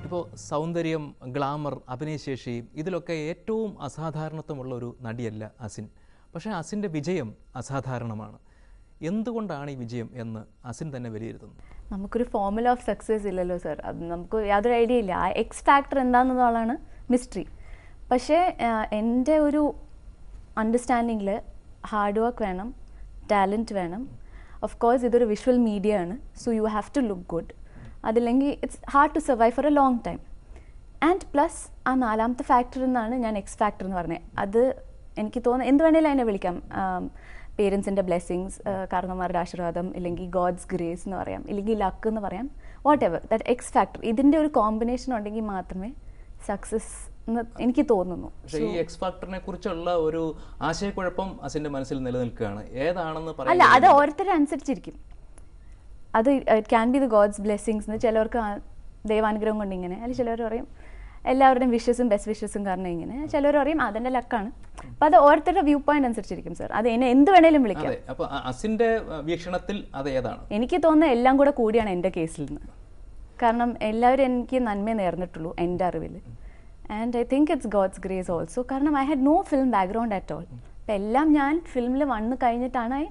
ഇപ്പോൾ സൗന്ദര്യം, ഗ്ലാമർ, അഭിനയശേഷി ഇതിലൊക്കെ ഏറ്റവും അസാധാരണത്വമുള്ള ഒരു നടിയല്ല അസിൻ. പക്ഷേ അസിൻ്റെ വിജയം അസാധാരണമാണ്. എന്തുകൊണ്ടാണ് ഈ വിജയം എന്ന് അസിൻ തന്നെ വിലയിരുത്തുന്നു? നമുക്കൊരു ഫോർമുല ഓഫ് സക്സസ് ഇല്ലല്ലോ സർ. അത് നമുക്ക് യാതൊരു ഐഡിയ ഇല്ല. ആ എക്സ് ഫാക്ടർ എന്താണെന്നുള്ളതാണ് മിസ്റ്ററി. പക്ഷേ എൻ്റെ ഒരു അണ്ടർസ്റ്റാൻഡിങ്ങിൽ ഹാർഡ് വർക്ക് വേണം, ടാലൻറ്റ് വേണം. ഓഫ് കോഴ്സ് ഇതൊരു വിഷ്വൽ മീഡിയ ആണ്, so you have to look good. അതില്ലെങ്കിൽ it's hard to survive for a long time. And plus ആ നാലാമത്തെ ഫാക്ടർ എന്നാണ് ഞാൻ എക്സ് ഫാക്ടർ എന്ന് പറഞ്ഞത്. അത് എനിക്ക് തോന്നുന്നു എന്ത് വേണേലും അതിനെ വിളിക്കാം. പേരൻസിൻ്റെ ബ്ലെസ്സിങ്സ്, കാരണവന്മാരുടെ ആശീർവാദം, ഇല്ലെങ്കിൽ ഗോഡ്സ് ഗ്രേസ് എന്ന് പറയാം, ഇല്ലെങ്കിൽ ലക്ക് എന്ന് പറയാം, what ever that X factor. ഇതിൻ്റെ ഒരു കോമ്പിനേഷൻ ഉണ്ടെങ്കിൽ മാത്രമേ സക്സസ് എന്ന് എനിക്ക് തോന്നുന്നു. പക്ഷേ ഈ എക്സ് ഫാക്ടറിനെ കുറിച്ചുള്ള ഒരു ആശയക്കുഴപ്പം അസിൻ്റെ മനസ്സിൽ നിലനിൽക്കുകയാണ്. ഏതാണെന്ന് അല്ല, അത് ഓരോരുത്തരെ അനുസരിച്ചിരിക്കും. അത് it can be the God's blessings എന്ന്. ചിലവർക്ക് ദൈവാനുഗ്രഹം കൊണ്ട് ഇങ്ങനെ, അല്ലെങ്കിൽ ചിലവർ പറയും എല്ലാവരുടെയും വിഷസും ബെസ്റ്റ് വിഷസും കാരണം ഇങ്ങനെ, ചിലവർ പറയും അതിൻ്റെ ലക്കാണ്. അപ്പം അത് ഓരോരുത്തരുടെ വ്യൂ പോയിന്റ് അനുസരിച്ചിരിക്കും സർ. അത് എന്നെ എന്ത് വേണേലും വിളിക്കാം. അപ്പോൾ അസിൻ്റെ വീക്ഷണത്തിൽ അത് ഏതാണ്? എനിക്ക് തോന്നുന്നത് എല്ലാം കൂടെ കൂടിയാണ് എൻ്റെ കേസിൽ നിന്ന്. കാരണം എല്ലാവരും എനിക്ക് നന്മ നേർന്നിട്ടുള്ളൂ എൻ്റെ അറിവിൽ. And I think it's God's grace also. കാരണം I had no film background at all. അപ്പം എല്ലാം ഞാൻ ഫിലിമിൽ വന്ന് കഴിഞ്ഞിട്ടാണ് I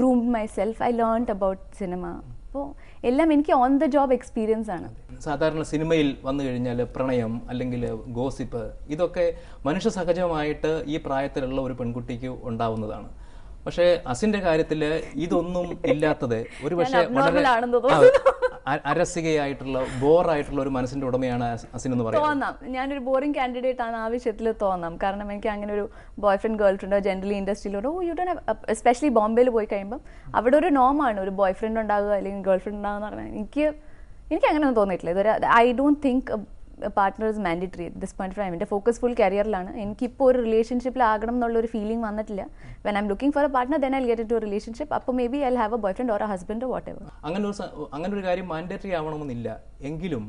groomed myself. I learned about cinema. അപ്പോൾ എല്ലാം എനിക്ക് ഓൺ ദ ജോബ് എക്സ്പീരിയൻസ് ആണ്. സാധാരണ സിനിമയിൽ വന്നു കഴിഞ്ഞാൽ പ്രണയം അല്ലെങ്കിൽ ഗോസിപ്പ് ഇതൊക്കെ മനുഷ്യ സഹജമായിട്ട് ഈ പ്രായത്തിലുള്ള ഒരു പെൺകുട്ടിക്ക് ഉണ്ടാവുന്നതാണ്. പക്ഷേ അസിന്റെ കാര്യത്തിൽ ഇതൊന്നും ഇല്ലാത്തത് ഒരു പക്ഷേ വളരെ അരസികയായിട്ടുള്ള ബോറായിട്ടുള്ള ഒരു മനസ്സിന്റെ ഉടമയാണ് അസിൻ എന്ന് പറയുന്നത്. തോന്നാം ഞാനൊരു ബോറിംഗ് കാൻഡിഡേറ്റ് ആണ് ആ വിഷയത്തിൽ തോന്നാം. കാരണം എനിക്ക് അങ്ങനെ ഒരു ബോയ് ഫ്രണ്ട് ഗേൾ ഫ്രണ്ടോ ജനറലി ഇൻഡസ്ട്രിയിലോ യു ഡോണ്ട് ഹാവ്, എസ്പെഷ്യലി ബോംബെയിൽ പോയി കഴിയുമ്പോൾ അവിടെ ഒരു നോമാണ് ഒരു ബോയ് ഫ്രണ്ട് ഉണ്ടാകുക അല്ലെങ്കിൽ ഗേൾ ഫ്രണ്ട് ഉണ്ടാകുക എന്ന് പറഞ്ഞാൽ എനിക്ക് അങ്ങനെ ഒന്നും തോന്നിയിട്ടില്ല ഇതുവരെ. I don't think partner is mandatory at this point of time. എൻ്റെ ഫോക്കസ് ഫുൾ കരിയറിലാണ്. എനിക്കിപ്പോൾ ഒരു റിലേഷൻഷിപ്പിലാകണം എന്നുള്ളൊരു ഫീലിംഗ് വന്നിട്ടില്ല. When I am looking for a partner then I get into a relationship. അപ്പോൾ maybe I have a boy friend or a husband or whatever. അങ്ങനെ ഒരു കാര്യം മാൻഡേറ്ററി ആവണമെന്നില്ല. എങ്കിലും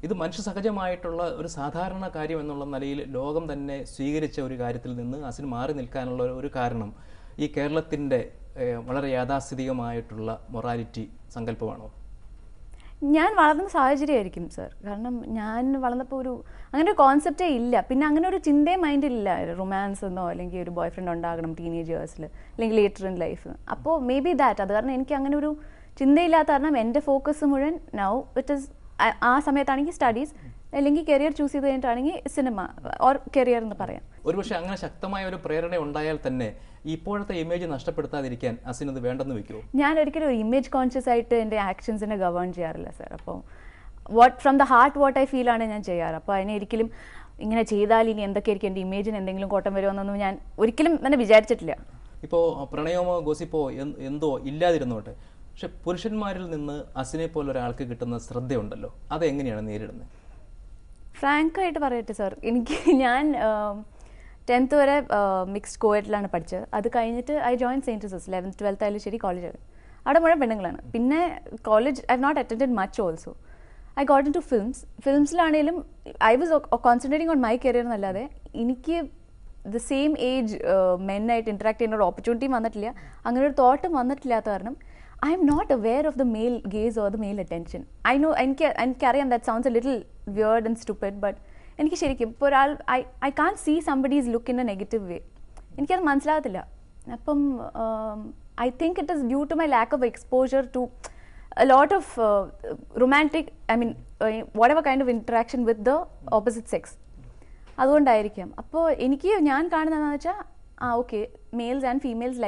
ഇത് മനുഷ്യ സഹജമായിട്ടുള്ള ഒരു സാധാരണ കാര്യം എന്നുള്ള നിലയിൽ ലോകം തന്നെ സ്വീകരിച്ച ഒരു കാര്യത്തിൽ നിന്ന് അസിൻ മാറി നിൽക്കാനുള്ള ഒരു കാരണം ഈ കേരളത്തിൻ്റെ വളരെ യാഥാസ്ഥിതികമായിട്ടുള്ള മൊറാലിറ്റി സങ്കല്പമാണോ? ഞാൻ വളർന്ന സാഹചര്യമായിരിക്കും സർ. കാരണം ഞാൻ വളർന്നപ്പോൾ അങ്ങനെ ഒരു കോൺസെപ്റ്റേ ഇല്ല. പിന്നെ അങ്ങനെ ഒരു ചിന്തയും മൈൻഡിലില്ല റൊമാൻസ് എന്നോ അല്ലെങ്കിൽ ഒരു ബോയ് ഫ്രണ്ട് ഉണ്ടാകണം ടീനേജ് ഇയേഴ്സിൽ അല്ലെങ്കിൽ ലേറ്റർ ഇൻ ലൈഫ്. അപ്പോൾ മേ ബി ദാറ്റ്. അത് കാരണം എനിക്ക് അങ്ങനെ ഒരു ചിന്തയില്ലാത്ത കാരണം എൻ്റെ ഫോക്കസ് മുഴുവൻ നൗ ഇറ്റ് ഇസ് ആ സമയത്താണെങ്കിൽ സ്റ്റഡീസ് അല്ലെങ്കിൽ കരിയർ ചൂസ് ചെയ്ത് കഴിഞ്ഞിട്ടാണെങ്കിൽ സിനിമ ഓർ കരിയർ എന്ന് പറയാം. ഒരുപക്ഷെ അങ്ങനെ ശക്തമായ ഒരു പ്രേരണ ഉണ്ടായാൽ തന്നെ ഇപ്പോഴത്തെ ഇമേജ് നഷ്ടപ്പെടുത്താതിരിക്കാൻ അസിനത് വേണ്ടെന്ന് വെക്കുമോ? ഞാൻ ഒരിക്കലും ഒരു ഇമേജ് കോൺഷ്യസ് ആയിട്ട് എൻ്റെ ആക്ഷൻസിനെ ഗവേൺ ചെയ്യാറില്ല സർ. അപ്പോൾ from the heart what I feel ആണ് ഞാൻ ചെയ്യാറ്. അപ്പോൾ അതിനെ ഒരിക്കലും ഇങ്ങനെ ചെയ്താൽ ഇനി എന്തൊക്കെയായിരിക്കും എൻ്റെ ഇമേജിന് എന്തെങ്കിലും കോട്ടം വരുമെന്നൊന്നും ഞാൻ ഒരിക്കലും തന്നെ വിചാരിച്ചിട്ടില്ല. ഇപ്പോൾ പ്രണയമോ ഗോസിപ്പോ എന്തോ ഇല്ലാതിരുന്നോട്ടെ, പക്ഷെ പുരുഷന്മാരിൽ നിന്ന് അസിനെ പോലെ ഒരാൾക്ക് കിട്ടുന്ന ശ്രദ്ധയുണ്ടല്ലോ, അതെങ്ങനെയാണ് നേരിടുന്നത്? ഫ്രാങ്കായിട്ട് പറയട്ടെ സർ, ഞാൻ 10th വരെ മിക്സ്ഡ് കോയറ്റിലാണ് പഠിച്ചത്. അത് കഴിഞ്ഞിട്ട് I join saint Joseph's. 11th 12th ആയാലും ശരി കോളേജ് ആയാലും അവിടെ മുഴുവൻ പെണ്ണുങ്ങളാണ്. പിന്നെ college I have not attended much also. I got into ഫിലിംസിലാണെങ്കിലും I was concentrating on my career എന്നല്ലാതെ എനിക്ക് ദ സെയിം ഏജ് മെന്നായിട്ട് ഇൻറ്ററാക്ട് ചെയ്യുന്ന ഒരു ഓപ്പർച്യൂണിറ്റിയും വന്നിട്ടില്ല, അങ്ങനെ ഒരു തോട്ടും വന്നിട്ടില്ലാത്ത കാരണം I am not aware of the male gaze or the male attention. I know, എനിക്കറിയാം that sounds a little weird and stupid, but എനിക്ക് ശരിക്കും ഇപ്പോൾ ഒരാൾ I can't see somebody's look in a negative way. എനിക്കത് മനസ്സിലാകത്തില്ല. അപ്പം I think it is due to my lack of exposure to a lot of romantic, whatever kind of interaction with the opposite sex. അതുകൊണ്ടായിരിക്കാം. അപ്പോൾ ഞാൻ കാണുന്നതെന്ന് വെച്ചാൽ okay males and females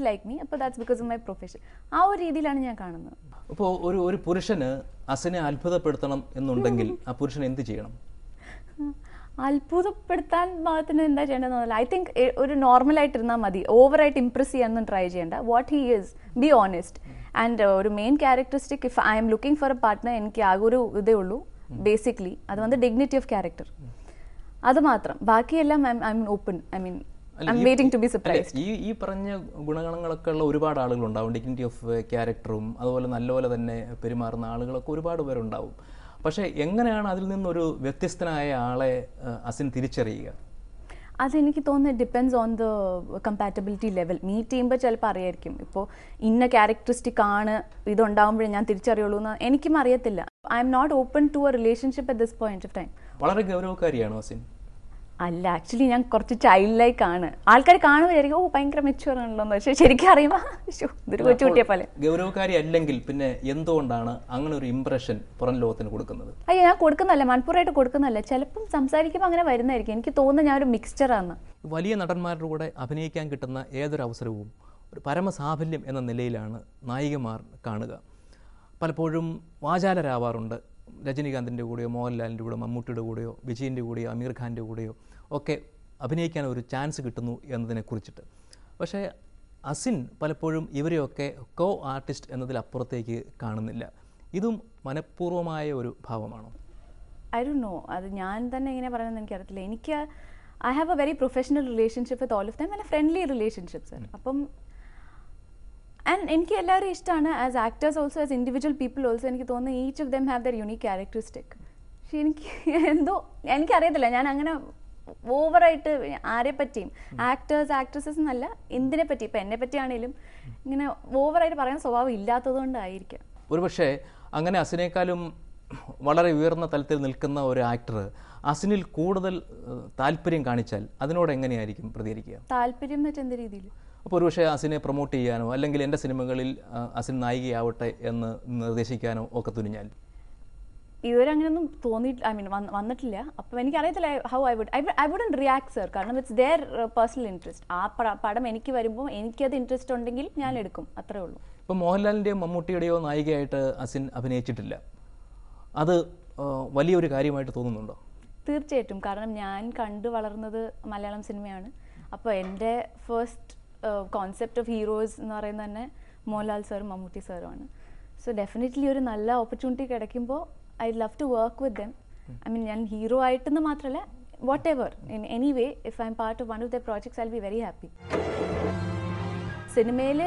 like me അപ്പോൾ that's because of my profession. ആ ഒരു രീതിയിലാണ് ഞാൻ കാണുന്നത്. അപ്പോൾ ഒരു പുരുഷന് അസിനെ അത്ഭുതപ്പെടുത്തണം എന്നുണ്ടെങ്കിൽ ആ പുരുഷൻ എന്ത് ചെയ്യണം? അത്ഭുതപ്പെടുത്താൻ ഭാഗത്തിന് എന്താ ചെയ്യേണ്ടതെന്നല്ല. ഐ തിങ്ക് ഒരു നോർമലായിട്ടിരുന്നാൽ മതി. ഓവറായിട്ട് ഇംപ്രസ് ചെയ്യാനൊന്നും ട്രൈ ചെയ്യേണ്ട. What he is, be honest. And ഒരു main characteristic if I am looking for a partner എനിക്ക് ആകെ ഒരു ഇതേ ഉള്ളൂ ബേസിക്കലി, അത് ഡിഗ്നിറ്റി ഓഫ് ക്യാരക്ടർ. അത് മാത്രം. ബാക്കിയെല്ലാം ഐ എം ഓപ്പൺ. ഈ പറഞ്ഞ ഗുണഗണങ്ങളൊക്കെ ഉള്ള ഒരുപാട് ആളുകളുണ്ടാവും. ഡിഗ്നിറ്റി ഓഫ് ക്യാരക്ടറും അതുപോലെ നല്ലപോലെ തന്നെ പെരുമാറുന്ന ആളുകളൊക്കെ ഒരുപാട് പേരുണ്ടാവും. പക്ഷേ എങ്ങനെയാണ് അതിൽ നിന്നൊരു വ്യത്യസ്തനായ ആളെ അസിൻ തിരിച്ചറിയുക? അതെനിക്ക് തോന്നുന്നത് depends on the compatibility level. Meet ചെയ്യുമ്പോൾ ചിലപ്പോൾ അറിയായിരിക്കും ഇപ്പോൾ ഇന്ന ക്യാരക്ടറിസ്റ്റിക് ആണ് ഇതുണ്ടാകുമ്പോഴേ ഞാൻ തിരിച്ചറിയുള്ളൂ എന്ന് എനിക്കും അറിയത്തില്ല. I'm not open to a relationship at this point of time. വളരെ ഗൗരവക്കാരിയാണോ അസിൻ? അല്ല, ആക്ച്വലി ഞാൻ കുറച്ച് ചൈൽഡ് ലൈക്ക് ആണ്. ആൾക്കാർ കാണുമ്പോൾ വിചാരിക്കും ഓ ഭയങ്കര മെച്യൂർ ആണല്ലോ, പക്ഷെ ശരിക്കും അറിയുമ്പോൾ ഇതൊരു കൊച്ചുകുട്ടിയെ പോലെ. ഗൗരവക്കാരി അല്ലെങ്കിൽ പിന്നെ എന്തുകൊണ്ടാണ് അങ്ങനെ ഒരു ഇംപ്രഷൻ പുറം ലോകത്തിന് കൊടുക്കുന്നത്? അയ്യോ, ഞാൻ കൊടുക്കുന്നല്ല, മനഃപൂർവ്വമായിട്ട് കൊടുക്കുന്നല്ല. ചിലപ്പം സംസാരിക്കുമ്പോൾ അങ്ങനെ വരുന്നതായിരിക്കും. എനിക്ക് തോന്നുന്നു ഞാൻ ഒരു മിക്സ്ചറാണ്. വലിയ നടന്മാരുടെ കൂടെ അഭിനയിക്കാൻ കിട്ടുന്ന ഏതൊരു അവസരവും ഒരു പരമസാഫല്യം എന്ന നിലയിലാണ് നായികമാർ കാണുക. പലപ്പോഴും വാചാലരാവാറുണ്ട്. രജനീകാന്തിൻ്റെ കൂടെയോ മോഹൻലാലിൻ്റെ കൂടെയോ മമ്മൂട്ടിയുടെ കൂടെയോ വിജയൻ്റെ കൂടെയോ അമീർ ഖാൻ്റെ കൂടെയോ ഒക്കെ അഭിനയിക്കാൻ ഒരു ചാൻസ് കിട്ടുന്നു എന്നതിനെക്കുറിച്ചിട്ട്. പക്ഷേ അസിൻ പലപ്പോഴും ഇവരെയൊക്കെ കോ ആർട്ടിസ്റ്റ് എന്നതിലപ്പുറത്തേക്ക് കാണുന്നില്ല. ഇതും മനഃപൂർവ്വമായ ഒരു ഭാവമാണോ? I don't know. അത് ഞാൻ തന്നെ എങ്ങനെ പറയുന്നത് എനിക്കറിയത്തില്ല. എനിക്ക് I have A very professional relationship with all of them and A friendly relationships. അപ്പം ആൻഡ് എനിക്ക് എല്ലാവരും ഇഷ്ടമാണ്. As actors also, as individual people also എനിക്ക് തോന്നുന്നു each of them have there unique characteristic. പക്ഷെ എനിക്ക് എന്തോ എനിക്കറിയത്തില്ല, ഞാൻ അങ്ങനെ ഓവറായിട്ട് ആരെ പറ്റിയും ആക്ടേഴ്സ് ആക്ട്രസസ് എന്നല്ല, എന്തിനെ പറ്റി ഇപ്പം എന്നെ പറ്റിയാണെങ്കിലും ഇങ്ങനെ ഓവറായിട്ട് പറയാൻ സ്വഭാവം ഇല്ലാത്തതുകൊണ്ടായിരിക്കാം. ഒരുപക്ഷെ അങ്ങനെ അസിനേക്കാളും വളരെ ഉയർന്ന തലത്തിൽ നിൽക്കുന്ന ഒരു ആക്ടർ അസിനിൽ കൂടുതൽ താല്പര്യം കാണിച്ചാൽ അതിനോട് എങ്ങനെയായിരിക്കും പ്രതികരിക്കുക? താല്പര്യം എന്ന് വെച്ചാൽ എന്ത് രീതിയിൽ? അപ്പോൾ ഒരുപക്ഷെ അസിനെ പ്രൊമോട്ട് ചെയ്യാനോ അല്ലെങ്കിൽ എൻ്റെ സിനിമകളിൽ അസിൻ നായികയാവട്ടെ എന്ന് നിർദ്ദേശിക്കാനോ ഒക്കെ തുനിഞ്ഞാൽ? ഇതുവരെ അങ്ങനെയൊന്നും തോന്നിയിട്ടില്ല, ഐ മീൻ വന്നിട്ടില്ല. അപ്പം എനിക്കറിയത്തില്ല how I wouldn't react sir. കാരണം ഇറ്റ്സ് ദെയർ പേഴ്സണൽ ഇൻട്രസ്റ്റ്. ആ പടം എനിക്ക് വരുമ്പോൾ എനിക്കത് ഇൻട്രസ്റ്റ് ഉണ്ടെങ്കിൽ ഞാൻ എടുക്കും, അത്രേ ഉള്ളൂ. ഇപ്പം മോഹൻലാലിൻ്റെയോ മമ്മൂട്ടിയുടെയോ നായികയായിട്ട് അസിൻ അഭിനയിച്ചിട്ടില്ല. അത് വലിയൊരു കാര്യമായിട്ട് തോന്നുന്നുണ്ടോ? തീർച്ചയായിട്ടും. കാരണം ഞാൻ കണ്ടു വളർന്നത് മലയാളം സിനിമയാണ്. അപ്പോൾ എൻ്റെ ഫസ്റ്റ് കോൺസെപ്റ്റ് ഓഫ് ഹീറോസ് എന്ന് പറയുന്നത് തന്നെ മോഹൻലാൽ സാറും മമ്മൂട്ടി സാറുമാണ്. സോ ഡെഫിനറ്റ്ലി ഒരു നല്ല ഓപ്പർച്യൂണിറ്റി കിടക്കുമ്പോൾ I love to work with them. I mean ഞാൻ ഹീറോ ആയിട്ടെന്ന് മാത്രമല്ല, whatever in any way if I M part of one of the projects I will be very happy. സിനിമയിൽ